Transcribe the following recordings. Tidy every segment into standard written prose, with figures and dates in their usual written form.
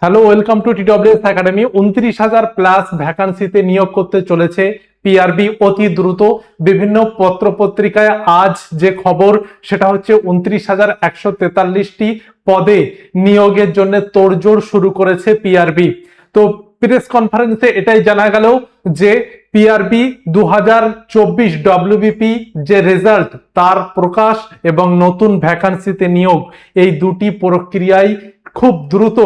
Hello, welcome to TWS academy. 29,000 plus ভ্যাকান্সিতে নিয়োগ করতে চলেছে পিআরবি অতি দ্রুত। বিভিন্ন পত্র পত্রিকায় আজ যে খবর সেটা হচ্ছে 29,143টি পদে নিয়োগের জন্য তোড়জোড় শুরু করেছে পিআরবি। তো প্রেস কনফারেন্সে এটাই জানা গেল যে পিআরবি 2024 ডব্লিউবিপি যে রেজাল্ট তার প্রকাশ এবং নতুন ভ্যাকান্সিতে নিয়োগ, এই দুটি প্রক্রিয়ায় খুব দ্রুত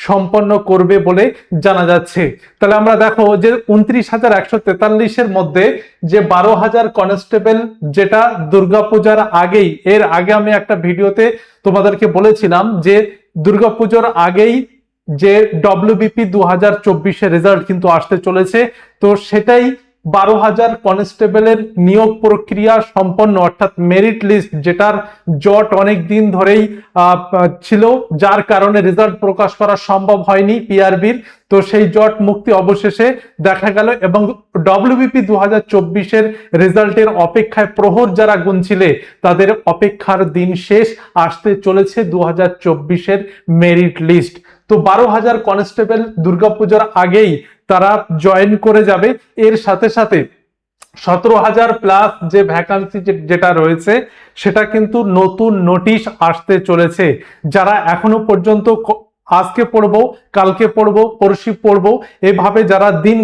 সম্পন্ন করবে বলে জানা যাচ্ছে। তাহলে আমরা দেখো যে 29,143-এর মধ্যে যে 12,000 কনস্টেবল, যেটা দুর্গাপূজার আগেই, এর আগে আমি একটা ভিডিওতে তোমাদেরকে বলেছিলাম যে দুর্গাপূজার আগেই যে ডব্লিউবিপি 2024-এর রেজাল্ট কিন্তু আসতে চলেছে। তো সেটাই 12,000 কনস্টেবলের নিয়োগ প্রক্রিয়া সম্পন্ন, অর্থাৎ মেরিট লিস্ট, যেটার জট অনেক দিন ধরেই ছিল, যার কারণে রেজাল্ট প্রকাশ করা সম্ভব হয়নি পিআরবির। তো সেই জট মুক্তি অবশেষে দেখা গেল এবং ডব্লিউবিপি 2024-এর রেজাল্টের অপেক্ষায় প্রহর যারা গুনছিলে তাদের অপেক্ষার দিন শেষ। আসতে চলেছে 2024-এর মেরিট লিস্ট। তো 12,000 কনস্টেবল দুর্গাপূজার আগেই তারা জয়েন করে যাবে। এর সাথে সাথে 17,000 প্লাস যে ভ্যাকান্সি যেটা রয়েছে সেটা কিন্তু নতুন নোটিশ আসতে চলেছে। যারা এখনো পর্যন্ত আজকে পড়বো, কালকে পড়বো, পরশু পড়বো, এভাবে যারা দিন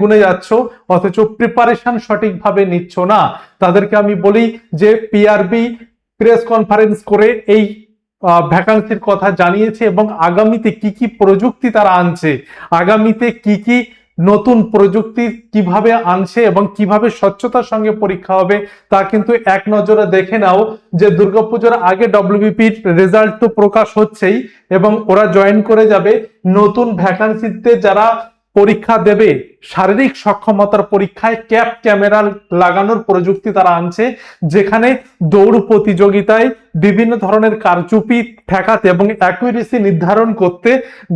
গুনে যাচ্ছ অথচ প্রিপারেশন সঠিকভাবে নিচ্ছ না, তাদেরকে আমি বলি যে পিআরবি প্রেস কনফারেন্স করে এই ভ্যাকান্সির কথা জানিয়েছে এবং আগামীতে কি কি প্রযুক্তি তারা আনছে, আগামীতে কি কি নতুন প্রযুক্তি কিভাবে আনছে এবং কিভাবে স্বচ্ছতার সঙ্গে পরীক্ষা হবে তা কিন্তু এক নজরে দেখে নাও। যে দুর্গাপূজার আগে ডব্লিউবিপির রেজাল্ট তো প্রকাশ হচ্ছেই এবং ওরা জয়েন করে যাবে। নতুন ভ্যাকান্সিতে যারা পরীক্ষা দেবে, শারীরিক সক্ষমতার পরীক্ষায় ক্যাপ ক্যামেরা লাগানোর প্রযুক্তি তারা আনছে, যেখানে দৌড় প্রতিযোগিতায় বিভিন্ন ধরনের কারচুপি ঠেকাতে এবং অ্যাকুরেসি নির্ধারণ করতে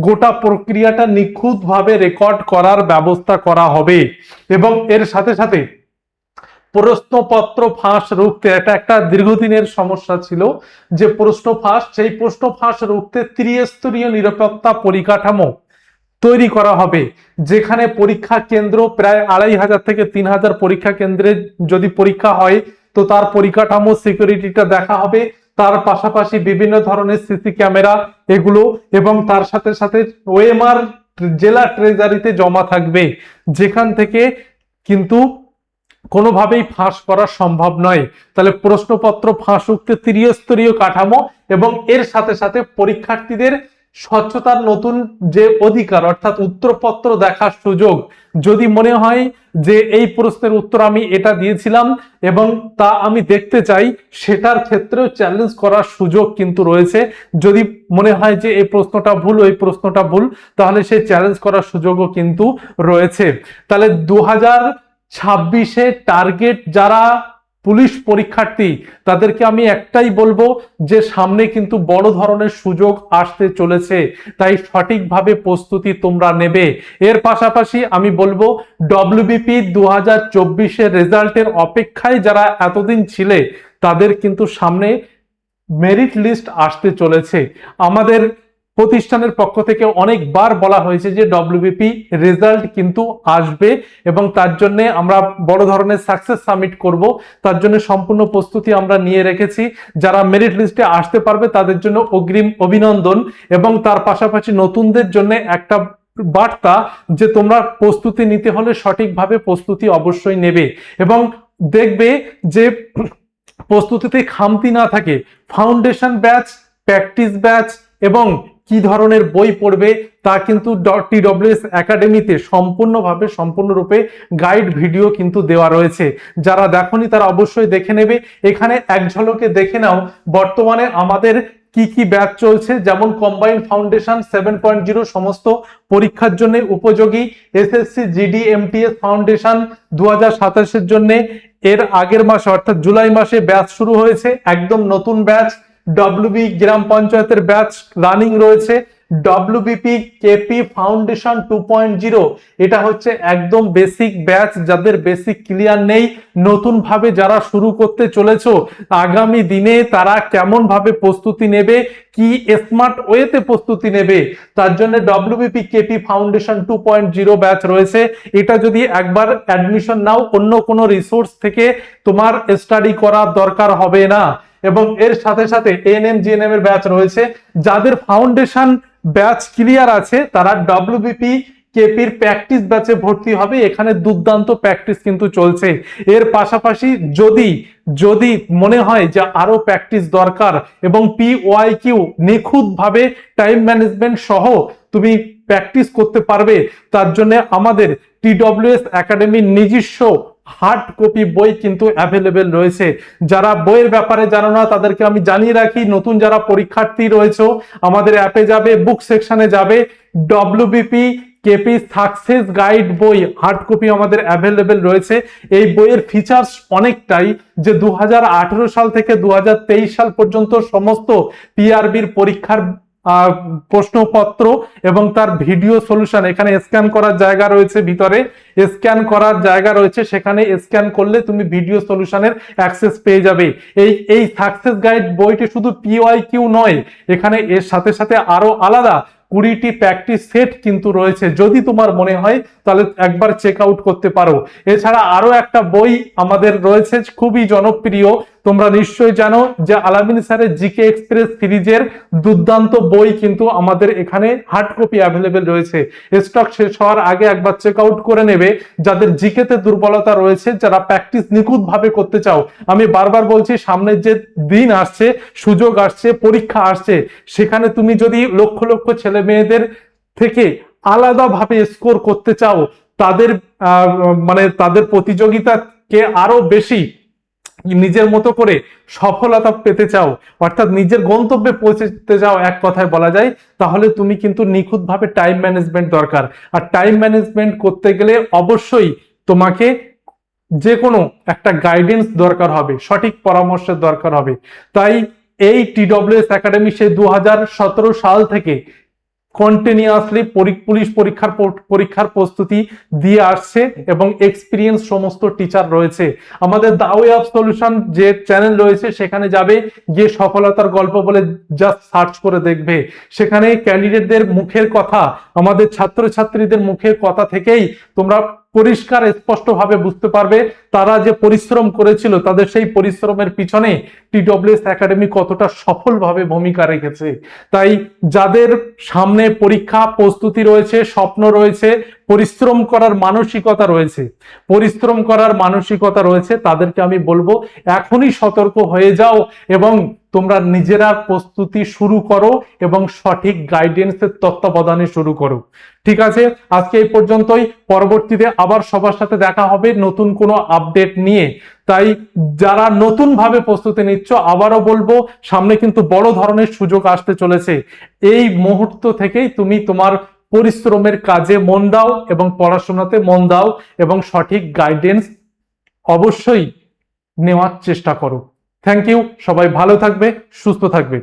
গোটা প্রক্রিয়াটা নিখুঁতভাবে রেকর্ড করার ব্যবস্থা করা হবে। এবং এর সাথে সাথে প্রশ্নপত্র ফাঁস রুখতে, এটা একটা দীর্ঘদিনের সমস্যা ছিল যে প্রশ্ন ফাঁস, সেই প্রশ্ন ফাঁস রুখতে ত্রিস্তরীয় নিরাপত্তা পরিকাঠামো তৈরি করা হবে, যেখানে পরীক্ষা কেন্দ্র প্রায় 2,500 থেকে 3,000 পরীক্ষা কেন্দ্রে যদি পরীক্ষা হয় তো তার পরিকাঠামো সিকিউরিটিটা দেখা হবে। তার পাশাপাশি বিভিন্ন ধরনের সিসি ক্যামেরা এগুলো, এবং তার সাথে সাথে ওএমআর জেলা ট্রেজারিতে জমা থাকবে, যেখান থেকে কিন্তু কোনোভাবেই ফাঁস করা সম্ভব নয়। তাহলে প্রশ্নপত্র ফাঁস রুখতে ত্রিস্তরীয় কাঠামো এবং এর সাথে সাথে পরীক্ষার্থীদের স্বচ্ছতার নতুন যে অধিকার, অর্থাৎ উত্তরপত্র দেখার সুযোগ। যদি মনে হয় যে এই প্রশ্নের উত্তর আমি এটা দিয়েছিলাম এবং তা আমি দেখতে চাই, সেটার ক্ষেত্রেও চ্যালেঞ্জ করার সুযোগ কিন্তু রয়েছে। যদি মনে হয় যে এই প্রশ্নটা ভুল, ওই প্রশ্নটা ভুল, তাহলে সেই চ্যালেঞ্জ করার সুযোগও কিন্তু রয়েছে। তাহলে 2026-এ টার্গেট যারা পুলিশ পরীক্ষার্থী, তাদেরকে আমি একটাই বলবো যে সামনে কিন্তু বড় ধরনের সুযোগ আসতে চলেছে, তাই সঠিকভাবে প্রস্তুতি তোমরা নেবে। এর পাশাপাশি আমি বলবো ডব্লিউবিপি 2024-এর রেজাল্টের অপেক্ষায় যারা এতদিন ছিলে তাদের কিন্তু সামনে মেরিট লিস্ট আসতে চলেছে। আমাদের প্রতিষ্ঠানের পক্ষ থেকে অনেকবার বলা হয়েছে যে ডব্লিউবিপি রেজাল্ট কিন্তু আসবে এবং তার জন্য আমরা বড় ধরনের সাকসেস সামিট করব। তার জন্য সম্পূর্ণ প্রস্তুতি আমরা নিয়ে রেখেছি। যারা মেরিট লিস্টে আসতে পারবে তাদের জন্য অগ্রিম অভিনন্দন এবং তার পাশাপাশি নতুনদের জন্য একটা বার্তা যে তোমরা প্রস্তুতি নিতে হলে সঠিকভাবে প্রস্তুতি অবশ্যই নেবে এবং দেখবে যে প্রস্তুতিতে খামতি না থাকে। ফাউন্ডেশন ব্যাচ, প্র্যাকটিস ব্যাচ এবং কি ধরনের বই পড়বে তা কিন্তু টিডব্লিউএস একাডেমিতে সম্পূর্ণরূপে গাইড ভিডিও কিন্তু দেওয়া রয়েছে। যারা দেখোনি তারা অবশ্যই দেখে নেবে। এখানে এক ঝলকে দেখে নাও বর্তমানে আমাদের কি কি ব্যাচ চলছে, যেমন কম্বাইন্ড ফাউন্ডেশন 7.0 সমস্ত পরীক্ষার জন্য উপযোগী, এসএসসি জিডি এমটিএস ফাউন্ডেশন 2027-এর জন্য এর আগের মাসে অর্থাৎ জুলাই মাসে ব্যাচ শুরু হয়েছে, একদম নতুন ব্যাচ। ডব্লিউবি গ্রাম পঞ্চায়েতের ব্যাচ রানিং রয়েছে, ডব্লিউবিপি কেপি ফাউন্ডেশন 2.0। এটা হচ্ছে একদম বেসিক ব্যাচ, যাদের বেসিক ক্লিয়ার নেই, নতুন ভাবে যারা শুরু করতে চলেছো, আগামী দিনে তারা কেমন ভাবে প্রস্তুতি নেবে, কি স্মার্ট ওয়েতে প্রস্তুতি নেবে, তার জন্য ডব্লিউবিপি কেপি ফাউন্ডেশন 2.0 ব্যাচ রয়েছে। এটা যদি একবার অ্যাডমিশন নাও, অন্য কোনো রিসোর্স থেকে তোমার স্টাডি করার দরকার হবে না। এবং এর সাথে সাথে এএনএম জিএনএম এর ব্যাচ রয়েছে। যাদের ফাউন্ডেশন ব্যাচ ক্লিয়ার আছে তারা ডব্লিউবিপি কেপির প্র্যাকটিস ব্যাচে ভর্তি হবে। এখানে দুর্দান্ত প্র্যাকটিস কিন্তু চলছে। এর পাশাপাশি যদি যদি মনে হয় যে আরো প্র্যাকটিস দরকার এবং PYQ নিখুঁত ভাবে টাইম ম্যানেজমেন্ট সহ তুমি প্র্যাকটিস করতে পারবে, তার জন্য আমাদের TWS একাডেমির নিজস্ব হার্ড কপি বই কিন্তু অ্যাভেলেবেল রয়েছে। যারা বইয়ের ব্যাপারে জানো না তাদেরকে আমি জানিয়ে রাখি, নতুন যারা পরীক্ষার্থী রয়েছে আমাদের অ্যাপে যাবে, বুক সেকশনে যাবে, ডব্লিউবিপি কেপি সাকসেস গাইড বই হার্ড কপি আমাদের অ্যাভেলেবেল রয়েছে। এই বইয়ের ফিচার্স অনেকটাই, যে 2018 সাল থেকে 2023 সাল পর্যন্ত সমস্ত পিআরবির পরীক্ষার প্রশ্নপত্র এবং তার ভিডিও সলিউশন, এখানে স্ক্যান করার জায়গা রয়েছে, ভিতরে স্ক্যান করার জায়গা রয়েছে, সেখানে স্ক্যান করলে তুমি ভিডিও সলিউশনের অ্যাক্সেস পেয়ে যাবে। এই সাকসেস গাইড বইটি শুধু PYQ নয়, এখানে এর সাথে সাথে আরো আলাদা 20টি প্র্যাকটিস সেট কিন্তু রয়েছে। যদি তোমার মনে হয় তাহলে একবার চেক আউট করতে পারো। এছাড়া আরো একটা বই আমাদের রয়েছে খুবই জনপ্রিয়, তোমরা নিশ্চয়ই জানো, যে আলামিন স্যারের জিকে এক্সপ্রেস সিরিজের দুর্দান্ত বই কিন্তু আমাদের এখানে হার্ড কপি অ্যাভেলেবেল রয়েছে। স্টক শেষ হওয়ার আগে একবার চেক আউট করে নেবে। যাদের জিকেতে দুর্বলতা রয়েছে, যারা প্র্যাকটিস নিখুঁত ভাবে করতে চাও, আমি বারবার বলছি সামনের যে দিন আসছে, সুযোগ আসছে, পরীক্ষা আসছে, সেখানে তুমি যদি লক্ষ লক্ষ ছেলে মেয়েদের থেকে আলাদাভাবে স্কোর করতে চাও, তাদের তাদের প্রতিযোগিতাকে আরো বেশি নিজের মতো করে সফলতা পেতে চাও, অর্থাৎ নিজের গন্তব্যে পৌঁছতে চাও, এক কথায় বলা যায়, তাহলে তুমি কিন্তু নিখুঁতভাবে টাইম ম্যানেজমেন্ট দরকার। আর টাইম ম্যানেজমেন্ট করতে গেলে অবশ্যই তোমাকে যে কোনো একটা গাইডেন্স দরকার হবে, সঠিক পরামর্শের দরকার হবে। তাই এই TWS একাডেমি সে 2017 সাল থেকে কন্টিনিউয়াসলি পুলিশ পরীক্ষার প্রস্তুতি দিয়ে আসছে এবং এক্সপিরিয়েন্স সমস্ত টিচার রয়েছে। আমাদের দা ওয়ে অফ সলিউশন যে চ্যানেল রয়েছে সেখানে যাবে, গিয়ে সফলতার গল্প বলে জাস্ট সার্চ করে দেখবে। সেখানে ক্যান্ডিডেটদের মুখের কথা, আমাদের ছাত্রছাত্রীদের মুখের কথা থেকেই তোমরা পরিষ্কার স্পষ্টভাবে বুঝতে পারবে তারা যে পরিশ্রম করেছিল, তাদের সেই পরিশ্রমের পিছনে TWS একাডেমি কতটা সফলভাবে ভূমিকা রেখেছে। তাই যাদের সামনে পরীক্ষা প্রস্তুতি রয়েছে, স্বপ্ন রয়েছে, পরিশ্রম করার মানসিকতা রয়েছে, তাদেরকে আমি বলবো এখনই সতর্ক হয়ে যাও এবং তোমরা নিজেরা প্রস্তুতি শুরু করো এবং সঠিক গাইডেন্সের তত্ত্বাবধানে শুরু করো। ঠিক আছে, আজকে এই পর্যন্তই। পরবর্তীতে আবার সবার সাথে দেখা হবে নতুন কোনো আপডেট নিয়ে। তাই যারা নতুন ভাবে প্রস্তুতি নিচ্ছ, আবারও বলবো সামনে কিন্তু বড় ধরনের সুযোগ আসতে চলেছে। এই মুহূর্ত থেকেই তুমি তোমার পরিশ্রমের কাজে মন দাও এবং পড়াশোনাতে মন দাও এবং সঠিক গাইডেন্স অবশ্যই নেওয়ার চেষ্টা করো। থ্যাংক ইউ, সবাই ভালো থাকবে, সুস্থ থাকবে।